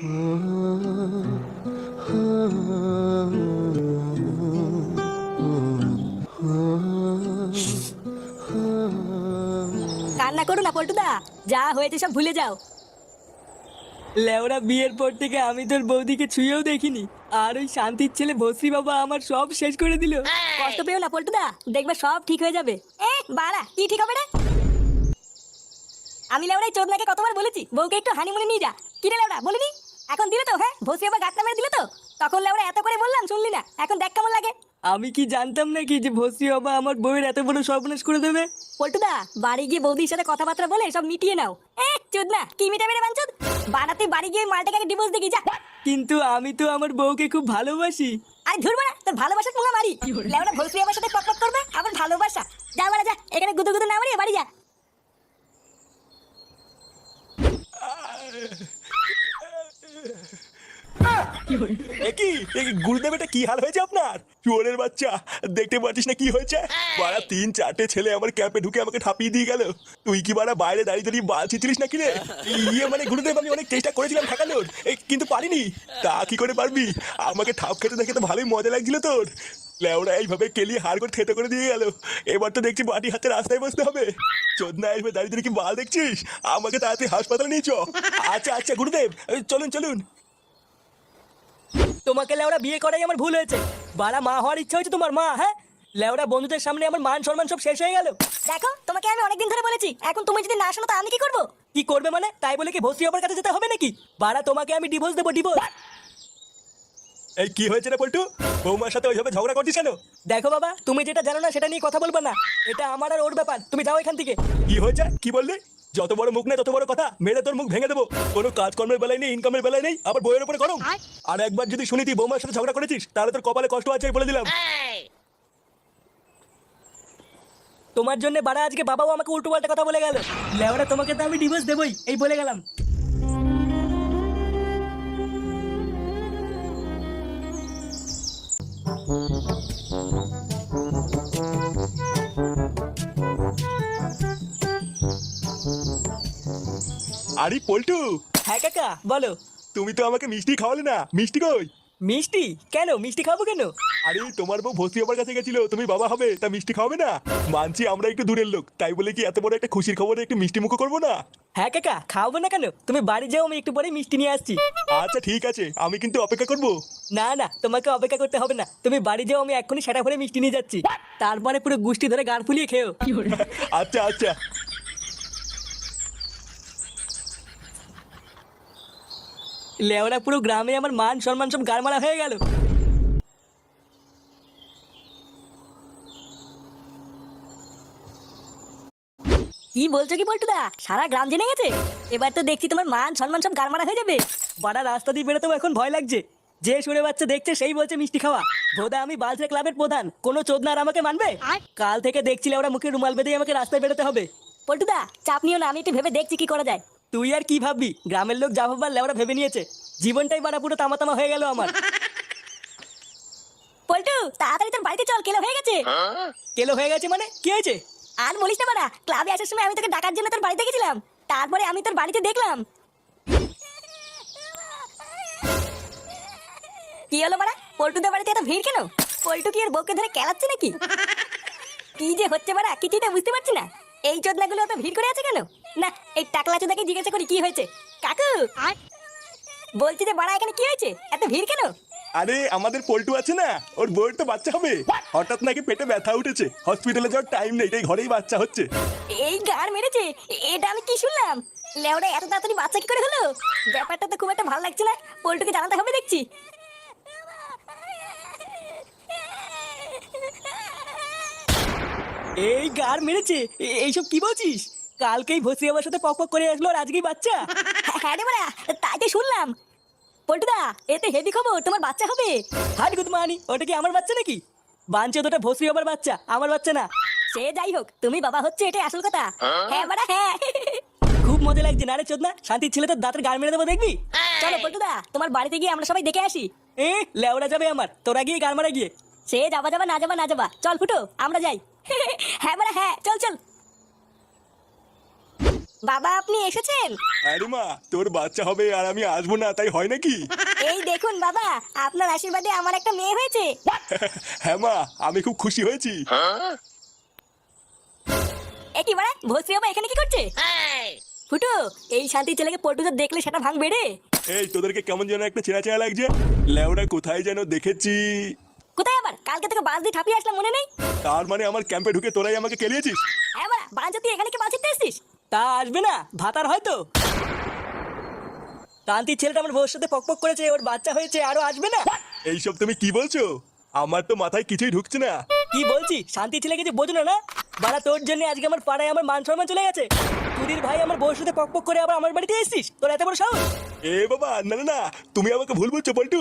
কান্না করো না পল্টুদা, যা হয়েছে সব ভুলে যাও। লেওরা বিয়ের পর থেকে আমি তোর বৌদিকে ছুঁয়েও দেখিনি, আর ওই শান্তির ছেলে ভস্রী বাবা আমার সব শেষ করে দিল। কষ্ট পেও না পল্টুদা, দেখবে সব ঠিক হয়ে যাবে। বাড়া কি ঠিক হবে রে? আমি লেওড়াই চোদনাকে কতবার বলেছি বউকে একটু হানিমুনে নিয়ে যা। কি রে লেওড়া বলিনি? এখন দিলে তো, হ্যাঁ ভস্রী বাবা গাঁটটা মেরে দিলে তো। তখন লেওড়া এত করে বললাম শুনলি না, এখন দেখ কেমন লাগে। আমি কি জানতাম নাকি যে ভস্রী বাবা আমার বউয়ের এত বড় সর্বনাশ করে দেবে। পল্টুদা বাড়ি গিয়ে বৌদির সাথে কথাবার্তা বলে সব মিটিয়ে নাও। চোদনা কি মিটাবে রে বাঞ্চোদ? বাড়াতে বাড়ি গিয়ে মালটাকে ডিভোর্স দেখি যা। কিন্তু আমি তো আমার বউকে খুব ভালোবাসি। আরে ধুরবো না, তোর ভালোবাসা পুঙ্গা মারি। লেওড়া ভস্রী আমার সাথে পকপক করবে আবার ভালোবাসা? যা বাড়া যা, এখানে গুদু গুদু না মারিয়ে বাড়ি যা। গুরুদেব এটা কি হাল হয়েছে আপনার? চুয়ারের বাচ্চা, দেখতে পাচ্ছিস না কি হয়েছে? বাড়া 3-4টে ছেলে আমার ক্যাম্পে ঢুকে আমাকে ঠাপিয়ে দিয়ে গেল। তুই কি বাড়া বাইরে দাঁড়িয়ে দাঁড়িয়ে বাল ছিঁচিলিস নাকি রে? মানে গুরুদেব আমি অনেক চেষ্টা করেছিলাম ঠেকানোর, কিন্তু পারিনি। তা কি করে পারবি? আমাকে ঠাপ খেতে দেখে তো ভালোই মজা লাগছিল তোর। লেওরা এইভাবে কেলিয়ে হাড় করে থেতো করে দিয়ে গেল। এবার তো দেখছি বাটি হাতে রাস্তায় বসতে হবে। চোদনা এইভাবে দাঁড়িয়ে দাঁড়িয়ে কি বাল দেখছিস? আমাকে তাড়াতাড়ি হাসপাতালে নিয়ে চ। আচ্ছা আচ্ছা গুরুদেব, চলুন চলুন। তোমাকে লেওরা বিয়ে করাই আমার ভুল হয়েছে। বাড়া মা হওয়ার ইচ্ছা হয়েছে তোমার মা, হ্যাঁ? লেওরা বন্ধুদের সামনে আমার মান সম্মান সব শেষ হয়ে গেল। দেখো তোমাকে আমি অনেকদিন ধরে বলেছি, এখন তুমি যদি না শোনো তো আমি কি করবো? কি করবে মানে? তাই বলে কি ভস্রী বাবার কাছে যেতে হবে নাকি? বাড়া তোমাকে আমি ডিভোর্স দেবো, ডিভোর্স। এই কি হয়েছে রে পল্টু? বৌমার সাথে ওইভাবে ঝগড়া করছিস কেন? দেখো বাবা, তুমি যেটা জানো না সেটা নিয়ে কথা বলবে না। এটা আমার আর ওর ব্যাপার, তুমি যাও এখান থেকে। কি হয়েছে? কি বললি? যত বড় মুখ নেই তত বড় কথা, মেরে তোর মুখ ভেঙে দেবো। কোনো কাজকর্মের বেলায় নেই, ইনকামের বেলায় নেই, আবার বইয়ের উপরে গরম। আর একবার যদি শুনি তুই বৌমার সাথে ঝগড়া করেছিস তাহলে তোর কপালে কষ্ট আছে বলে দিলাম। তোমার জন্য বাড়া আজকে বাবাও আমাকে উল্টো পাল্টা কথা বলে গেল। লেওরা তোমাকে তো আমি ডিভোর্স দেবই, এই বলে গেলাম। আরে পল্টু, হ্যাঁ কাকা বলো। তুমি তো আমাকে মিষ্টি খাওয়ালে না, মিষ্টি কই? মিষ্টি? কেন মিষ্টি খাবো কেন? আরে তোমার বউ ভস্রী বাবার কাছে গেছিল, তুমি বাবা হবে, তা মিষ্টি খাওয়াবে না? মানছি আমরা একটু দূরের লোক, তাই বলে কি এত বড় একটা খুশির খবরে একটু মিষ্টি মুখ করবো না? হ্যাঁ কাকা খাওয়াবো না কেন? তুমি বাড়ি যাও, আমি একটু পরে মিষ্টি নিয়ে আসছি। আচ্ছা ঠিক আছে, আমি কিন্তু অপেক্ষা করবো। না না, তোমাকে অপেক্ষা করতে হবে না, তুমি বাড়ি যাও, আমি এক্ষুনি সেটা ভরে মিষ্টি নিয়ে যাচ্ছি। তারপরে পুরো গুষ্টি ধরে গাড় ফুলিয়ে খেও। আচ্ছা আচ্ছা। লেওরা পুরো গ্রামে আমার মান সম্মান সব গাড়মারা হয়ে গেল। কি বলছো কি পল্টুদা? সারা গ্রাম জেনে গেছে? এবার তো দেখছি তোমার মান সম্মান সব গারমারা হয়ে যাবে। বাড়া রাস্তা দিয়ে বেরোতেও এখন ভয় লাগছে। যে সুরে বাচ্চা দেখছে সেই বলছে মিষ্টি খাওয়া। ভোদা আমি বালছে ক্লাবের প্রধান, কোনো চোদনার আমাকে মানবে? কাল থেকে দেখছিলে ওরা মুখে রুমাল বেঁধেই আমাকে রাস্তায় বেরোতে হবে। পল্টুদা চাপ নিও না, আমি একটু ভেবে দেখছি কি করা যায়। তুই আর কি ভাববি? গ্রামের লোক যা ভাববার লেওরা ভেবে নিয়েছে। জীবনটাই বাড়া পুরো তামা তামা হয়ে গেল আমার। পল্টু তাড়াতাড়ি তোর বাড়িতে চল, কেলো হয়ে গেছে। কেলো হয়ে গেছে মানে কি হয়েছে? আর বলিস না বাড়া, ক্লাবে আসার সময় আমি তোকে ডাকার জন্য তোর বাড়িতে গেছিলাম, তারপরে আমি তোর বাড়িতে দেখলাম। কি হলো বাড়া, পল্টুদের বাড়িতে এত ভিড় কেন? পল্টু কি আর বউকে ধরে কেলাচ্ছে নাকি? কি যে হচ্ছে বাড়া কিছুই তো বুঝতে পারছি না। এই চোদনাগুলো এত ভিড় করে আছে কেন? না, এই টাকলা চোদাকে জিজ্ঞাসা করি কি হয়েছে। কাকু বলছি যে বাড়া এখানে কি হয়েছে, এত ভিড় কেন? আরে আমাদের পল্টু আছে না, ওর বউয়ের তো বাচ্চা হবে। হঠাৎ নাকি পেটে ব্যথা উঠেছে, হসপিটালে যাওয়ার টাইম নেই, তাই ঘরেই বাচ্চা হচ্ছে। এই গাড় মেরেছে? এটা আমি কি শুনলাম? লেওড়া এত তাড়াতাড়ি বাচ্চা কি করে হলো? ব্যাপারটা তো খুব একটা ভালো লাগছে না, পল্টুকে জানাতে হবে দেখছি। এই গার মেরেছে? এইসব কি বলছিস? কালকেই ভস্রী আমার সাথে পক পক করে আসলো আর আজকেই বাচ্চা? হ্যাঁ রে বাড়া, তাই তো শুনলাম। পল্টুদা এতে হেভি খবর, তোমার বাচ্চা হবে। হাট গুদমানি, ওটা কি আমার বাচ্চা নাকি? বাঞ্চে ওটা ভস্রী বাবার বাচ্চা, আমার বাচ্চা না। সে যাই হোক, তুমি বাবা হচ্ছে এটাই আসল কথা। হ্যাঁ বাড়া হ্যাঁ। খুব মজা লাগছে না রে চোদনা? শান্তির ছেলে তোর দাঁতের গাড় মেরে দেবো দেখবি। চলো পল্টুদা তোমার বাড়িতে গিয়ে আমরা সবাই দেখে আসি। লেওড়া যাবে আমার, তোরা গিয়ে গাড় মারা গিয়ে। সে যাবা যাবা না যাবা না যাবা, চল ফুটো আমরা যাই। হ্যাঁ বাড়া হ্যাঁ, চল চল। বাবা আপনি এসেছেন? আরে মা, তোর বাচ্চা হবে আর আমি আসবো না তাই হয় নাকি? এই দেখুন বাবা, আপনার আশীর্বাদে আমার একটা মেয়ে হয়েছে। হ্যাঁ মা, আমি খুব খুশি হয়েছি। এ কি বাড়া, ভস্রী বাবা এখানে কি করছে? ফুটো, এই শান্তি ছেলেকে পল্টুদের দেখলে সেটা ভাঙবে রে। এই তোদেরকে কেমন যেন একটা চেনা চেনা লাগছে। লেওরা কোথায় যেন দেখেছি। কোথায় আবার? কালকে থেকে বাস দিয়ে ঠাপিয়ে আসলাম, মনে নেই? তার মানে আমার ক্যাম্পে ঢুকে তোরাই আমাকে কেলিয়েছিস? হ্যাঁ বাড়া, বাঞ্চা তুই এখানে কি বাস শিখতে এসছিস? তা আসবে না, ভাতার হয়তো। শান্তির ছেলেটা আমার বউর সাথে পকপক করেছে, ওর বাচ্চা হয়েছে, আরো আসবে না। এইসব তুমি কি বলছো? আমার তো মাথায় কিছুই ঢুকছে না। কি বলছি, শান্তির ছেলে কিছু বোঝো না? বাড়া তোর জন্য আজকে আমার পাড়ায় আমার মান সম্মান চলে গেছে। তুদির ভাই আমার বউর সাথে পকপক করে আবার আমার বাড়িতে এসেছিস, তোর এত বড় সাহস? এ বাবা, না না না, তুমি আমাকে ভুল বলছো পল্টু।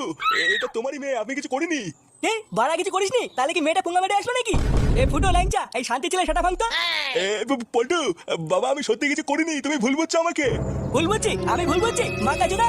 এটা তোমারই মেয়ে, আমি কিছু করিনি। এ বাড়া কিছু করিসনি? তাহলে কি মেয়েটা পুঙ্গা মেরে আসলো নাকি? এ ফুটো ল্যাংচা, এই শান্তি ছেলে সেটা ভাঙতো। এ পল্টু, বাবা আমি সত্যি কিছু করিনি, তুমি ভুল বলছো আমাকে। ভুল বলছি? আমি ভুল বলছি? মা কাজু না।